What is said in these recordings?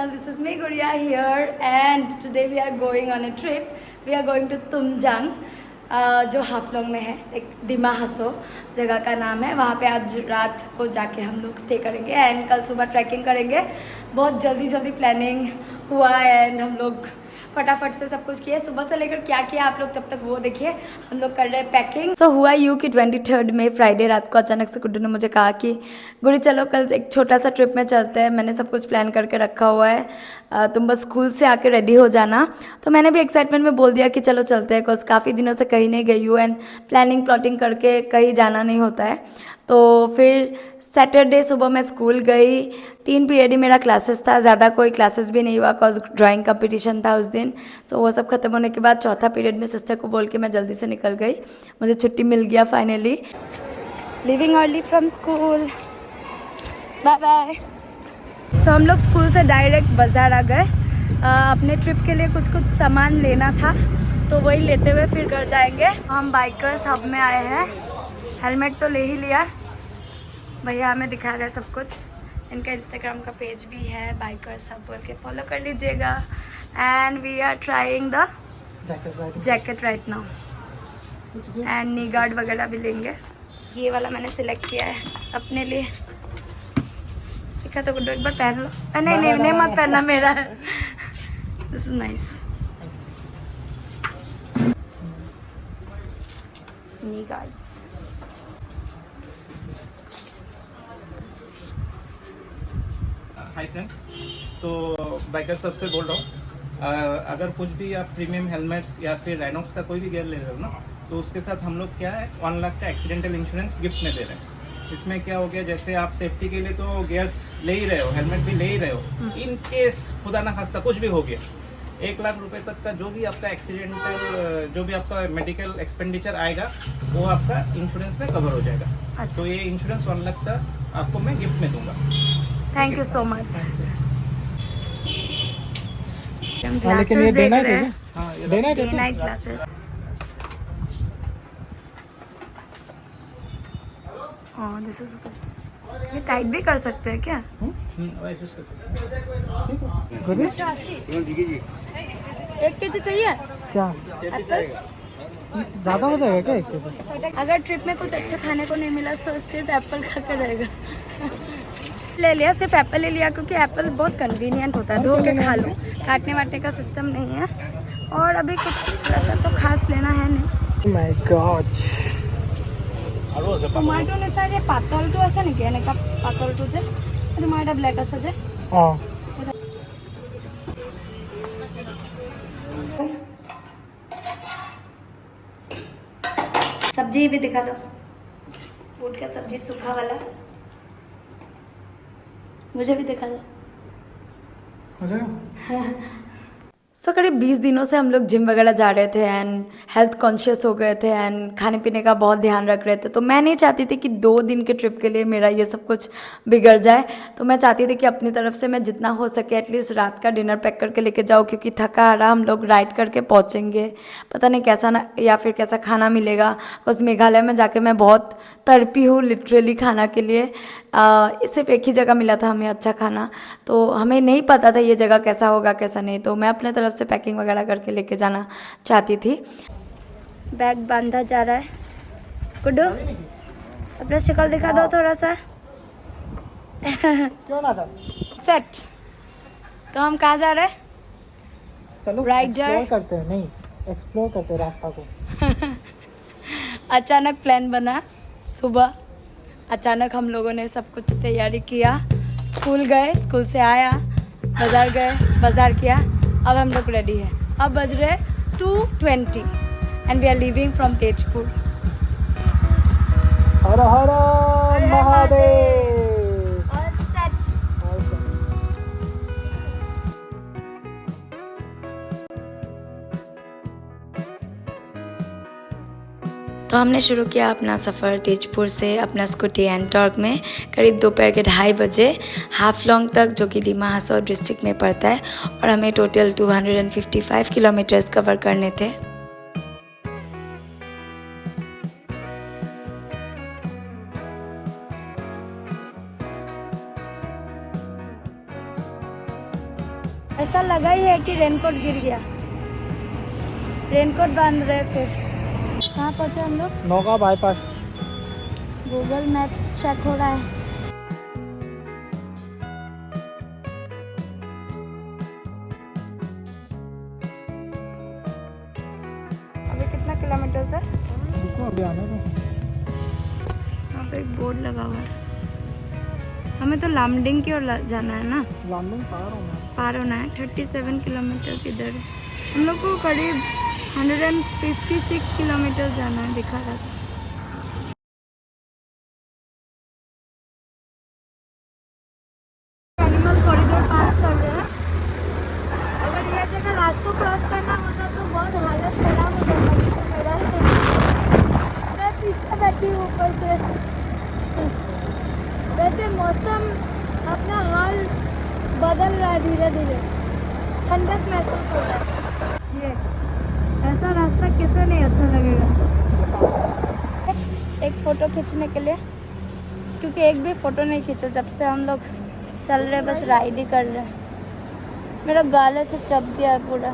channel. This is me Guria here, and today we are going on a trip. We are going to तुमजांग, जो हाफलोंग में है, एक दिमा हसो जगह का नाम है. वहाँ पे आज रात को जाके हम लोग स्टे करेंगे एंड कल सुबह ट्रैकिंग करेंगे. बहुत जल्दी प्लानिंग हुआ एंड हम लोग फटाफट से सब कुछ किए. सुबह से लेकर क्या किया आप लोग तब तक वो देखिए. हम लोग कर रहे हैं पैकिंग. सो हुआ यूँ कि 23 में फ्राइडे रात को अचानक से गुड्डू ने मुझे कहा कि गुड़ी चलो कल एक छोटा सा ट्रिप में चलते हैं. मैंने सब कुछ प्लान करके रखा हुआ है, तुम बस स्कूल से आके रेडी हो जाना. तो मैंने भी एक्साइटमेंट में बोल दिया कि चलो चलते हैं, बिकॉज काफ़ी दिनों से कहीं नहीं गई हूँ एंड प्लानिंग करके कहीं जाना नहीं होता है. तो फिर सैटरडे सुबह मैं स्कूल गई. 3 पीरियड ही मेरा क्लासेस था, ज़्यादा कोई क्लासेस भी नहीं हुआ बिकॉज ड्राइंग कंपटीशन था उस दिन. सो वो सब खत्म होने के बाद चौथा पीरियड में सिस्टर को बोल के मैं जल्दी से निकल गई. मुझे छुट्टी मिल गया finally. Living early from school. Bye bye. So हम लोग स्कूल से डायरेक्ट बाज़ार आ गए. अपने ट्रिप के लिए कुछ सामान लेना था, तो वही लेते हुए फिर घर जाएंगे. हम बाइकर्स हब में आए हैं. हेलमेट तो ले ही लिया. भैया हमें दिखा रहे हैं सब कुछ. इनका इंस्टाग्राम का पेज भी है, बाइकर्स हब बोल के फॉलो कर लीजिएगा. And we are trying the jacket right now and knee guard वगैरह भी लेंगे. ये वाला मैंने सिलेक्ट किया है अपने लिए. दिखा तो गुड्डू एक बार पहन लो. नहीं मत पहनना, मेरा है. This is nice. Knee guards. Hi friends, तो बाइकर सबसे बोल रहा हूँ. अगर कुछ भी आप प्रीमियम हेलमेट्स या फिर राइनॉक्स का कोई भी गियर ले रहे हो ना, तो उसके साथ हम लोग क्या है 1 लाख का एक्सीडेंटल इंश्योरेंस गिफ्ट में दे रहे हैं. इसमें क्या हो गया, जैसे आप सेफ्टी के लिए तो गियर्स ले ही रहे हो, हेलमेट भी ले ही रहे हो. इन केस खुदा ना खास्ता कुछ भी हो गया, 1 लाख रुपए तक का जो भी आपका एक्सीडेंटल, जो भी आपका मेडिकल एक्सपेंडिचर आएगा वो आपका इंश्योरेंस में कवर हो जाएगा. अच्छा. तो ये इंश्योरेंस 1 लाख का आपको मैं गिफ्ट में दूंगा. Thank you so much. लेकिन ये देना है, डे नाइट क्लासेस. हाँ दिस इज. ये टाइट भी कर सकते हैं क्या? एडजस्ट कर सकते हैं. अच्छा 1 केजी चाहिए क्या एप्पल्स. ज़्यादा हो जाएगा क्या 1 केजी? अगर ट्रिप में कुछ अच्छा खाने को नहीं मिला तो सिर्फ एप्पल खा कर रहेगा. ले लिया, सिर्फ एप्पल ले लिया क्योंकि एप्पल बहुत कन्वीनियंट होता है. धो के खा लो, काटने वाटने का सिस्टम नहीं है. और अभी कुछ ऐसा तो खास लेना है नहीं. My God. टोमाटो ने सारे पातल तो ऐसा नहीं किया ना पातल तो जे टोमाटो ब्लैक ऐसा जे. हाँ सब्जी भी दिखा दो. बूट का सब्जी सूखा वाला मुझे भी दिखा दो. हो जाएगा. सो करीब 20 दिनों से हम लोग जिम वगैरह जा रहे थे एंड हेल्थ कॉन्शियस हो गए थे एंड खाने पीने का बहुत ध्यान रख रहे थे. तो मैं नहीं चाहती थी कि 2 दिन के ट्रिप के लिए मेरा ये सब कुछ बिगड़ जाए. तो मैं चाहती थी कि अपनी तरफ से मैं जितना हो सके एटलीस्ट रात का डिनर पैक करके लेके जाऊँ, क्योंकि थका आ रहा हम लोग राइड करके पहुँचेंगे, पता नहीं कैसा ना या फिर कैसा खाना मिलेगा. बिकॉज मेघालय में जाके मैं बहुत तड़पी हूँ लिटरली खाना के लिए. सिर्फ एक ही जगह मिला था हमें अच्छा खाना, तो हमें नहीं पता था ये जगह कैसा होगा कैसा नहीं. तो मैं अपने तरफ से पैकिंग वगैरह करके लेके जाना चाहती थी. बैग बांधा जा रहा है. गुड्डू अपना शक्ल दिखा दो थोड़ा सा. क्यों ना था. सेट. तो हम कहाँ जा रहे हैं? चलो राइडर एक्सप्लोर करते हैं. नहीं एक्सप्लोर करते हैं रास्ता को. अचानक प्लान बना. सुबह अचानक हम लोगों ने सब कुछ तैयारी किया. स्कूल गए, स्कूल से आया, बाज़ार गए, बाज़ार किया. अब हम लोग रेडी है. अब बज रहे 2:20 and we are leaving from Tezpur. हर हर महादेव. तो हमने शुरू किया अपना सफ़र तेजपुर से अपना स्कूटी एंड टॉर्क में करीब दोपहर के 2:30 बजे हाफलोंग तक, जो कि दिमा हसो डिस्ट्रिक्ट में पड़ता है. और हमें टोटल 255 किलोमीटर्स कवर करने थे. ऐसा लगा ही है कि रेनकोट गिर गया। रेनकोट बांध रहे फिर। कहाँ पहुँचे हम लोग? नौका बाईपास। गूगल मैप्स चेक हो रहा है। अभी कितना किलोमीटर है? रुको अभी आने दो। यहाँ पे एक बोर्ड लगा हुआ है। हमें तो लामडिंग की ओर जाना है ना। लामडिंग पार होना है। 37 किलोमीटर इधर है। हम लोग को करीब 156 किलोमीटर जाना है दिखा रहा था। एनिमल कॉरिडोर पास कर रहे हैं। अगर यह जगह रात को क्रॉस करना होता तो बहुत हालत खराब हो जाता। तो मेरा ही तो मैं पीछे बैठी हूँ ऊपर से। वैसे मौसम अपना हाल बदल रहा है धीरे धीरे। ठंडक महसूस हो रहा है। ये ऐसा रास्ता किसे नहीं अच्छा लगेगा। एक फ़ोटो खींचने के लिए, क्योंकि एक भी फ़ोटो नहीं खींचा जब से हम लोग चल रहे, बस राइड ही कर रहे हैं। मेरा गाले से चप गया है पूरा।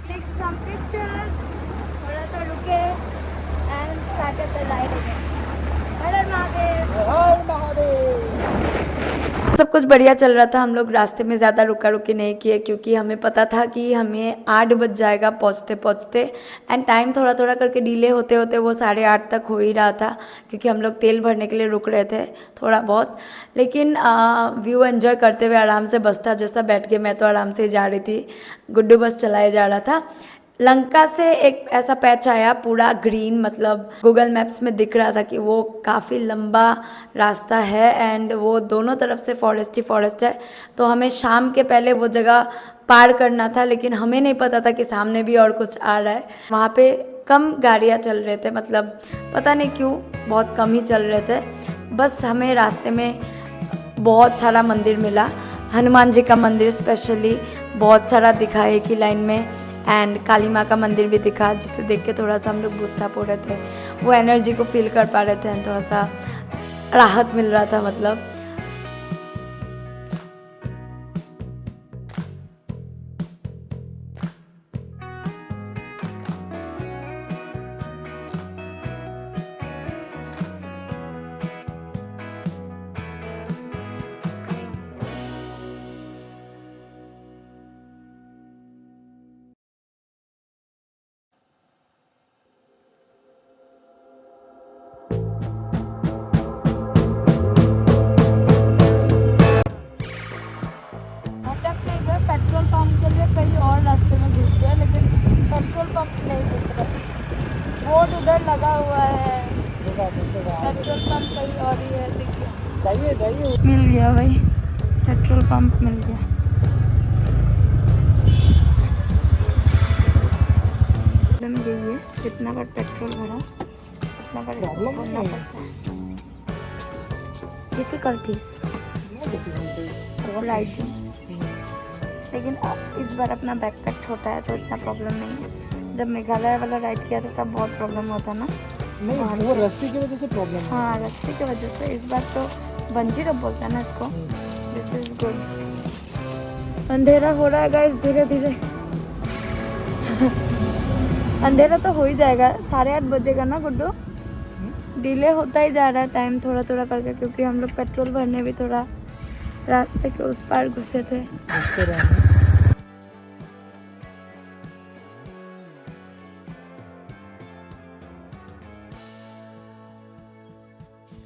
Take some pictures, थोड़ा सा रुके and started the ride again. हर हर महादेव। सब कुछ बढ़िया चल रहा था। हम लोग रास्ते में ज़्यादा रुका रुकी नहीं किए, क्योंकि हमें पता था कि हमें 8 बज जाएगा पहुँचते पहुँचते। एंड टाइम थोड़ा थोड़ा करके डिले होते होते वो 8:30 तक हो ही रहा था, क्योंकि हम लोग तेल भरने के लिए रुक रहे थे थोड़ा बहुत। लेकिन व्यू एंजॉय करते हुए आराम से बस्ता जैसा बैठ के, मैं तो आराम से जा रही थी, गुड्डू बस चलाए जा रहा था। लंका से एक ऐसा पैच आया पूरा ग्रीन, मतलब गूगल मैप्स में दिख रहा था कि वो काफ़ी लंबा रास्ता है एंड वो दोनों तरफ से फॉरेस्ट ही फॉरेस्ट है। तो हमें शाम के पहले वो जगह पार करना था, लेकिन हमें नहीं पता था कि सामने भी और कुछ आ रहा है। वहाँ पे कम गाड़ियाँ चल रहे थे, मतलब पता नहीं क्यों बहुत कम ही चल रहे थे। बस हमें रास्ते में बहुत सारा मंदिर मिला। हनुमान जी का मंदिर स्पेशली बहुत सारा दिखा एक ही लाइन में, एंड काली माँ का मंदिर भी दिखा, जिसे देख के थोड़ा सा हम लोग बुझता हो रहे थे, वो एनर्जी को फील कर पा रहे थे एंड थोड़ा सा राहत मिल रहा था मतलब। पेट्रोल पंप के लिए कहीं और रास्ते में घुस गए, लेकिन पेट्रोल पंप नहीं दिख रहा। बोर्ड उधर लगा हुआ है, पेट्रोल पंप कहीं और ही है, दिख गया। चाहिए मिल गया भाई, पेट्रोल पंप मिल गया। यही है, कितना बार पेट्रोल भरा कितना बार इसको भरना पड़ता है। डिफिकल्टीज राइडिंग, लेकिन इस बार अपना बैकपैक छोटा है तो इतना प्रॉब्लम नहीं है। जब मेघालय वाला राइड किया था तब बहुत प्रॉब्लम होता ना। नहीं, वो रस्सी की वजह से प्रॉब्लम है। हाँ, रस्सी की वजह से। इस बार तो बंजी रोप बोलते हैं ना इसको। This is good. अंधेरा हो रहा है गाइस धीरे धीरे। अंधेरा तो हो ही जाएगा, 8:30 बजेगा ना गुड्डू। डिले होता ही जा रहा है टाइम थोड़ा थोड़ा करके, क्योंकि हम लोग पेट्रोल भरने भी थोड़ा रास्ते के उस पार घुसे थे।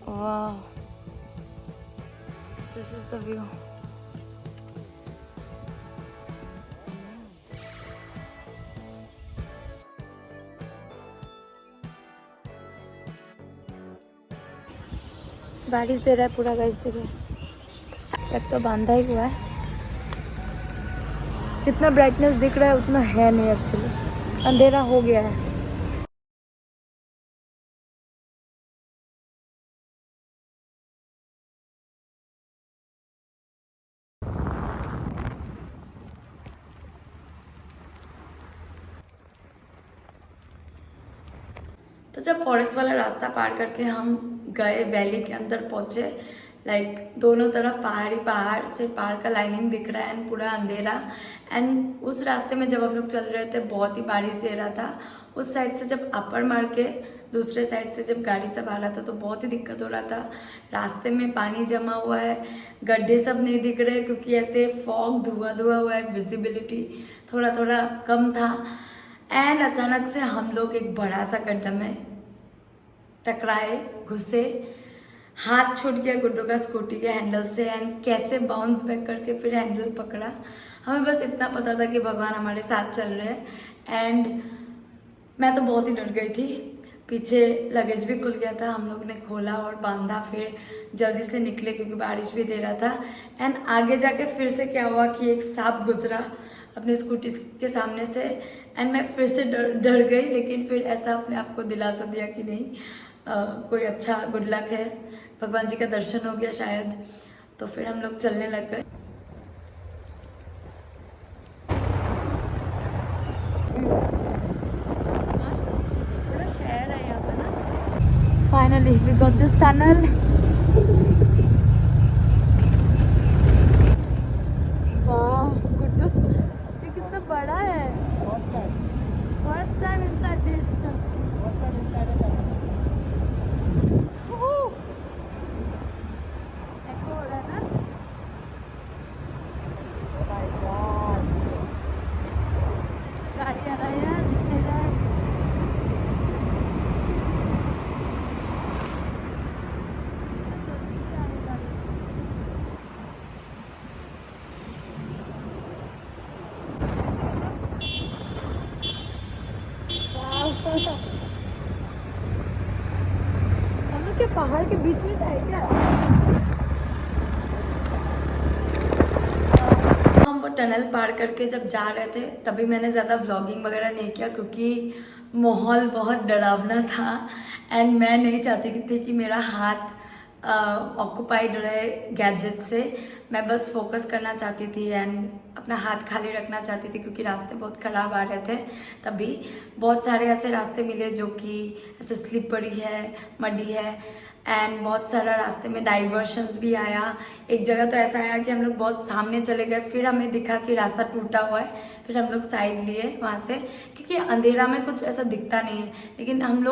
वाह, दिस इज द व्यू। बारिश दे रहा है पूरा गाइस, देखो एक तो बांधा ही हुआ है। जितना ब्राइटनेस दिख रहा है उतना है नहीं, एक्चुअली अंधेरा हो गया है। तो जब फॉरेस्ट वाला रास्ता पार करके हम गए, वैली के अंदर पहुँचे, लाइक दोनों तरफ पहाड़ ही पहाड़, सिर्फ पहाड़ का लाइनिंग दिख रहा है एंड पूरा अंधेरा। एंड उस रास्ते में जब हम लोग चल रहे थे बहुत ही बारिश दे रहा था। उस साइड से जब अपर मार के दूसरे साइड से जब गाड़ी सब आ रहा था तो बहुत ही दिक्कत हो रहा था। रास्ते में पानी जमा हुआ है, गड्ढे सब नहीं दिख रहे क्योंकि ऐसे फॉग धुआं धुआं हुआ है, विजिबिलिटी थोड़ा थोड़ा कम था। एंड अचानक से हम लोग एक बड़ा सा गड्ढा में टकराए, घुसे, हाथ छूट गया गुड्डू का स्कूटी के हैंडल से एंड कैसे बाउंस बैक करके फिर हैंडल पकड़ा। हमें बस इतना पता था कि भगवान हमारे साथ चल रहे हैं। एंड मैं तो बहुत ही डर गई थी। पीछे लगेज भी खुल गया था, हम लोग ने खोला और बांधा, फिर जल्दी से निकले क्योंकि बारिश भी दे रहा था। एंड आगे जाके फिर से क्या हुआ कि एक सांप गुजरा अपने स्कूटी के सामने से एंड मैं फिर से डर गई, लेकिन फिर ऐसा अपने आप को दिलासा दिया कि नहीं, कोई अच्छा गुड लक है, भगवान जी का दर्शन हो गया शायद। तो फिर हम लोग चलने लग गए। बड़ा शहर है यहाँ पे ना। Finally we got this tunnel. वाह गुड्डू, ये कितना बड़ा है। First time inside this. Echo हो रहा है ना। गाड़ी आ रहा है यार, दिख नहीं रहा है। जल्दी क्या है गाड़ी। हम लोग के पहाड़ के बीच में है क्या? हम वो टनल पार करके जब जा रहे थे तभी मैंने ज़्यादा व्लॉगिंग वगैरह नहीं किया क्योंकि माहौल बहुत डरावना था एंड मैं नहीं चाहती थी कि मेरा हाथ ऑक्यूपाइड रहे गैजेट से। मैं बस फोकस करना चाहती थी एंड अपना हाथ खाली रखना चाहती थी क्योंकि रास्ते बहुत ख़राब आ रहे थे। तभी बहुत सारे ऐसे रास्ते मिले जो कि ऐसे स्लिपरी है, मडी है एंड बहुत सारा रास्ते में डाइवर्शंस भी आया। एक जगह तो ऐसा आया कि हम लोग बहुत सामने चले गए, फिर हमें दिखा कि रास्ता टूटा हुआ है, फिर हम लोग साइड लिए वहाँ से क्योंकि अंधेरा में कुछ ऐसा दिखता नहीं है। लेकिन हम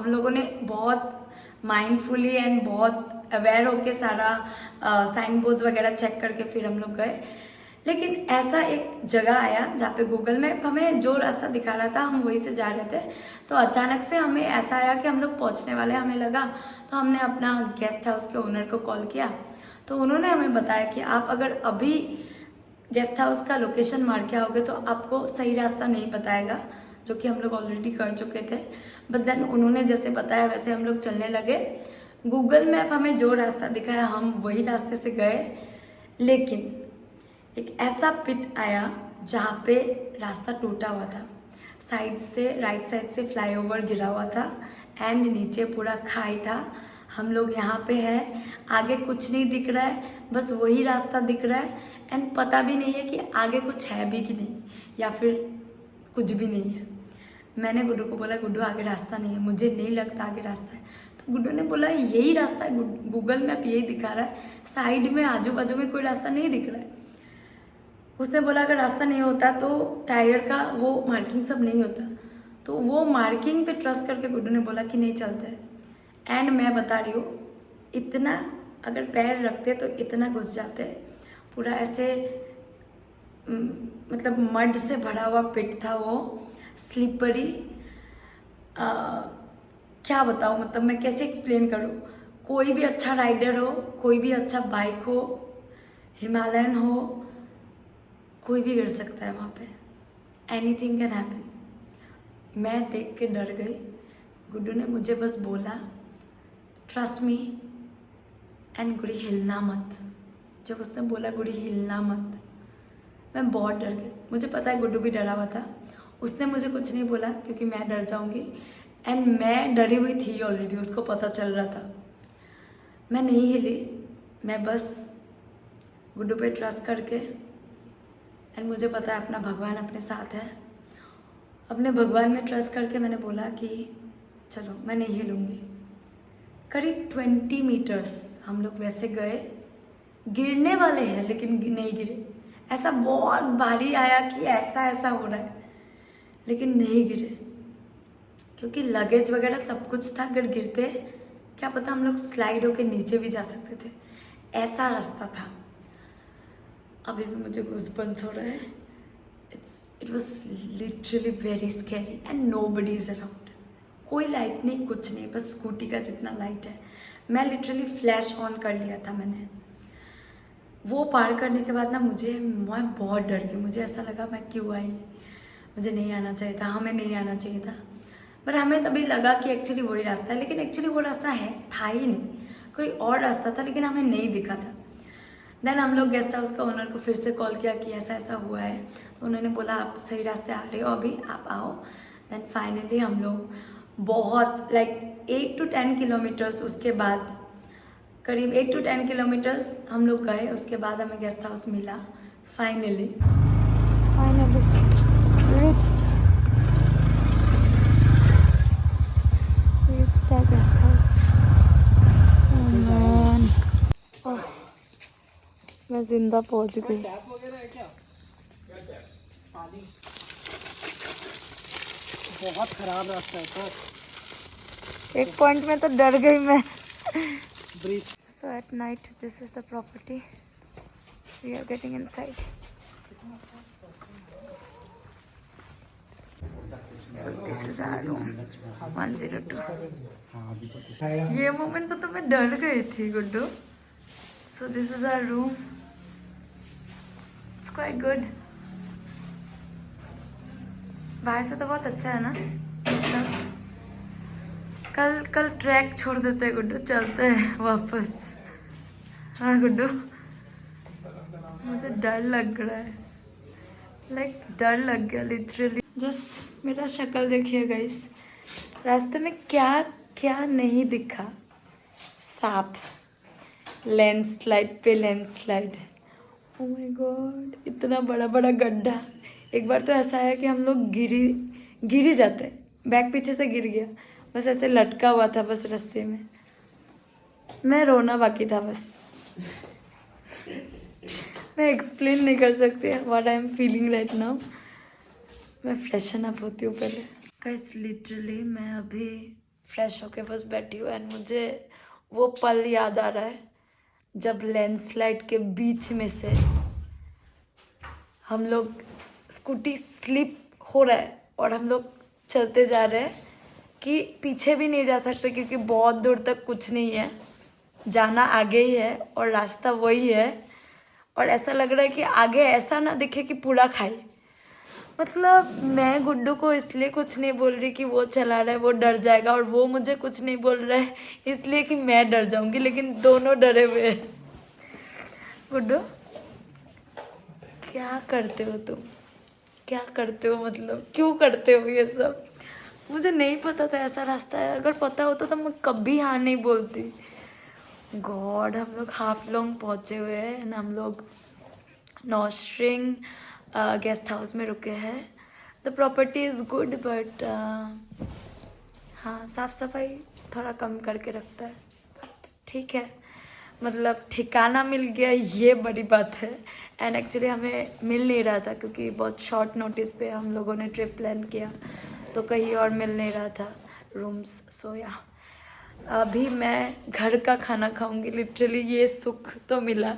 लोगों ने बहुत माइंडफुली एंड बहुत अवेयर होके सारा साइन बोर्ड्स वगैरह चेक करके फिर हम लोग गए। लेकिन ऐसा एक जगह आया जहाँ पे गूगल मैप हमें जो रास्ता दिखा रहा था हम वहीं से जा रहे थे, तो अचानक से हमें ऐसा आया कि हम लोग पहुँचने वाले, हमें लगा। तो हमने अपना गेस्ट हाउस के ओनर को कॉल किया तो उन्होंने हमें बताया कि आप अगर अभी गेस्ट हाउस का लोकेशन मार के आओगे तो आपको सही रास्ता नहीं बताएगा, जो कि हम लोग ऑलरेडी कर चुके थे। बट देन उन्होंने जैसे बताया वैसे हम लोग चलने लगे। गूगल मैप हमें जो रास्ता दिखाया हम वही रास्ते से गए, लेकिन एक ऐसा पिट आया जहाँ पे रास्ता टूटा हुआ था। साइड से, राइट साइड से फ्लाईओवर गिरा हुआ था एंड नीचे पूरा खाई था। हम लोग यहाँ पे हैं, आगे कुछ नहीं दिख रहा है, बस वही रास्ता दिख रहा है एंड पता भी नहीं है कि आगे कुछ है भी कि नहीं या फिर कुछ भी नहीं है। मैंने गुड्डू को बोला गुड्डू आगे रास्ता नहीं है, मुझे नहीं लगता आगे रास्ता है। तो गुड्डू ने बोला यही रास्ता है, गूगल मैप यही दिखा रहा है, साइड में आजू बाजू में कोई रास्ता नहीं दिख रहा है। उसने बोला अगर रास्ता नहीं होता तो टायर का वो मार्किंग सब नहीं होता। तो वो मार्किंग पे ट्रस्ट करके गुड्डू ने बोला कि नहीं चलता है। एंड मैं बता रही हूँ, इतना अगर पैर रखते तो इतना घुस जाते, पूरा ऐसे मतलब मड से भरा हुआ पिट था वो, स्लिपरी। क्या बताऊँ, मतलब मैं कैसे एक्सप्लेन करूँ। कोई भी अच्छा राइडर हो, कोई भी अच्छा बाइक हो, हिमालयन हो, कोई भी गिर सकता है वहाँ पे, एनीथिंग कैन हैपन। मैं देख के डर गई। गुड्डू ने मुझे बस बोला ट्रस्ट मी एंड गुड़ी हिलना मत। जब उसने बोला गुड़ी हिलना मत, मैं बहुत डर गई। मुझे पता है गुड्डू भी डरा हुआ था, उसने मुझे कुछ नहीं बोला क्योंकि मैं डर जाऊंगी एंड मैं डरी हुई थी ऑलरेडी, उसको पता चल रहा था। मैं नहीं हिली, मैं बस गुड्डू पे ट्रस्ट करके, एंड मुझे पता है अपना भगवान अपने साथ है, अपने भगवान में ट्रस्ट करके मैंने बोला कि चलो मैं नहीं हिलूँगी, करीब 20 मीटर्स हम लोग वैसे गए, गिरने वाले हैं लेकिन नहीं गिरे। ऐसा बहुत भारी आया कि ऐसा ऐसा हो रहा है, लेकिन नहीं गिरे क्योंकि लगेज वगैरह सब कुछ था। अगर गिरते क्या पता हम लोग स्लाइड होके नीचे भी जा सकते थे, ऐसा रास्ता था। अभी भी मुझे गूज़बम्प्स हो रहा है। It was literally very scary and nobody is around. कोई लाइट नहीं, कुछ नहीं, बस स्कूटी का जितना लाइट है। मैं लिटरली फ्लैश ऑन कर लिया था मैंने। वो पार करने के बाद ना मैं बहुत डर गई। मुझे ऐसा लगा मैं क्यों आई, मुझे नहीं आना चाहिए था, हमें नहीं आना चाहिए था। पर हमें तभी लगा कि एक्चुअली वही रास्ता है, लेकिन एक्चुअली वो रास्ता था ही नहीं, कोई और रास्ता था, लेकिन हमें नहीं दिखा था। देन हम लोग गेस्ट हाउस का ओनर को फिर से कॉल किया कि ऐसा ऐसा हुआ है, तो उन्होंने बोला आप सही रास्ते आ रहे हो, अभी आप आओ। देन फाइनली हम लोग बहुत 8 to 10 किलोमीटर्स, उसके बाद करीब 8 to 10 किलोमीटर्स हम लोग गए। उसके बाद हमें गेस्ट हाउस मिला finally reached our guest house. Oh man. Oh, मैं जिंदा पहुंच गई। बहुत खराब रास्ता है सर। एक पॉइंट में तो डर गई मैं। Bridge. So at night this is the property. We are getting inside. So this is our room 102. ये मोमेंट पे तो मैं डर गई थी Guddu. So this is our room. It's quite good. बाहर से तो बहुत अच्छा है ना। कल ट्रैक छोड़ देते हैं गुड्डू, चलते हैं वापस। हाँ गुड्डू, मुझे डर लग रहा है, डर लग गया लिटरली। जस्ट मेरा शक्ल देखिए गाइस, रास्ते में क्या क्या नहीं दिखा। सांप, लैंडस्लाइड पे लैंडस्लाइड, ओह माय गॉड, इतना बड़ा बड़ा गड्ढा। एक बार तो ऐसा है कि हम लोग गिर ही जाते, बैग पीछे से गिर गया, बस ऐसे लटका हुआ था बस रस्से में। मैं रोना बाकी था बस। मैं एक्सप्लेन नहीं कर सकती what I am feeling right now. मैं फ्रेशन अप होती हूँ पहले। गाइस लिटरली मैं अभी फ्रेश होके बस बैठी हूँ एंड मुझे वो पल याद आ रहा है जब लैंडस्लाइड के बीच में से हम लोग, स्कूटी स्लिप हो रहा है और हम लोग चलते जा रहे हैं कि पीछे भी नहीं जा सकते क्योंकि बहुत दूर तक कुछ नहीं है, जाना आगे ही है और रास्ता वही है। और ऐसा लग रहा है कि आगे ऐसा ना दिखे कि पूरा खाई। मतलब मैं गुड्डू को इसलिए कुछ नहीं बोल रही कि वो चला रहा है वो डर जाएगा, और वो मुझे कुछ नहीं बोल रहा है इसलिए कि मैं डर जाऊंगी, लेकिन दोनों डरे हुए हैं। गुड्डू क्या करते हो तुम, क्या करते हो, मतलब क्यों करते हो ये सब? मुझे नहीं पता था ऐसा रास्ता है, अगर पता होता तो मैं कभी हाँ नहीं बोलती। गॉड, हम लोग हाफलोंग पहुँचे हुए हैं एंड हम लोग नौशरिंग गेस्ट हाउस में रुके हैं। The property is good but हाँ, साफ़ सफाई थोड़ा कम करके रखता है, बट ठीक है, मतलब ठिकाना मिल गया, ये बड़ी बात है। एंड एक्चुअली हमें मिल नहीं रहा था क्योंकि बहुत शॉर्ट नोटिस पे हम लोगों ने ट्रिप प्लान किया, तो कहीं और मिल नहीं रहा था रूम्स। सो या अभी मैं घर का खाना खाऊंगी, लिटरली ये सुख तो मिला।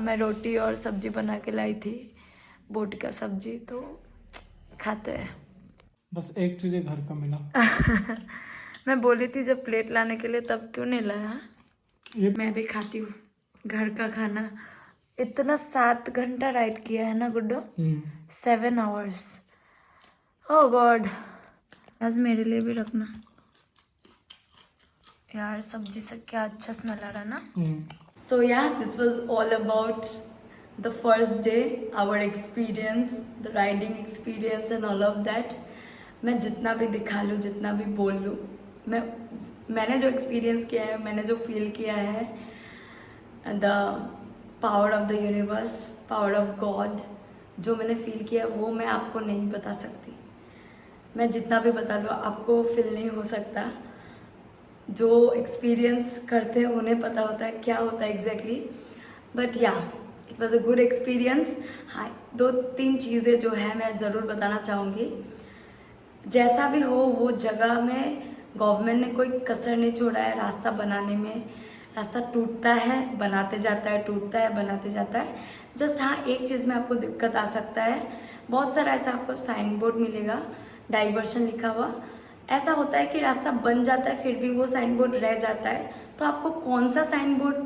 मैं रोटी और सब्जी बना के लाई थी, बोट का सब्जी, तो खाते हैं। बस एक चीज़ घर का मिला। मैं बोली थी जब प्लेट लाने के लिए तब क्यों नहीं लाया? मैं भी खाती हूँ घर का खाना। इतना 7 घंटा राइड किया है ना गुड्डो, 7 hours। ओह गॉड, आज मेरे लिए भी रखना यार, सब्जी से क्या अच्छा स्मेल आ रहा है ना। सो या this was all about the first day, our experience, the riding experience and all of that। मैं जितना भी दिखा लूँ, जितना भी बोल लूँ, मैंने जो एक्सपीरियंस किया है, मैंने जो फील किया है, the power of the universe, power of God, जो मैंने फील किया वो मैं आपको नहीं बता सकती। मैं जितना भी बता लूँ आपको फील नहीं हो सकता। जो एक्सपीरियंस करते हैं उन्हें पता होता है क्या होता है एग्जैक्टली, बट या it was a good experience. हाँ, 2-3 चीज़ें जो है मैं ज़रूर बताना चाहूँगी। जैसा भी हो वो जगह में गवर्नमेंट ने कोई कसर नहीं छोड़ा है रास्ता बनाने में। रास्ता टूटता है, बनाते जाता है, टूटता है, बनाते जाता है। जस्ट हाँ, एक चीज़ में आपको दिक्कत आ सकता है, बहुत सारा ऐसा आपको साइन बोर्ड मिलेगा, डाइवर्शन लिखा हुआ। ऐसा होता है कि रास्ता बन जाता है फिर भी वो साइन बोर्ड रह जाता है, तो आपको कौन सा साइन बोर्ड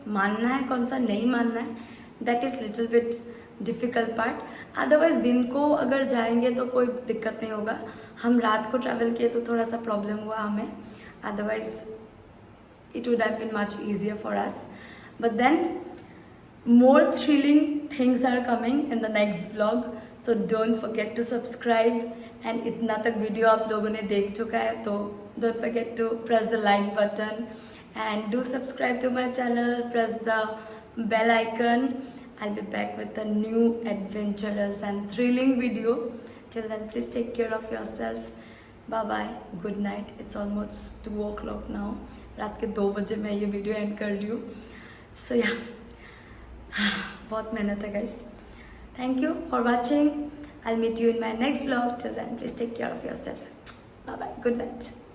मानना है, कौन सा नहीं मानना है, that is little bit difficult part. Otherwise दिन को अगर जाएंगे तो कोई दिक्कत नहीं होगा। हम रात को ट्रैवल किए तो थोड़ा सा प्रॉब्लम हुआ हमें, otherwise it would have been much easier for us. But then more thrilling things are coming in the next vlog, so don't forget to subscribe. And इतना तक वीडियो आप लोगों ने देख चुका है तो don't forget to press the like button and do subscribe to my channel, press the bell icon. I'll be back with a new adventurous and thrilling video. Till then, please take care of yourself. Bye bye, good night. It's almost 2 o'clock now. रात के 2 बजे मैं ये video and कर रही हूँ। सो या बहुत मेहनत है guys. Thank you for watching. I will meet you in my next blog. Till then please take care of yourself. Bye bye, good night.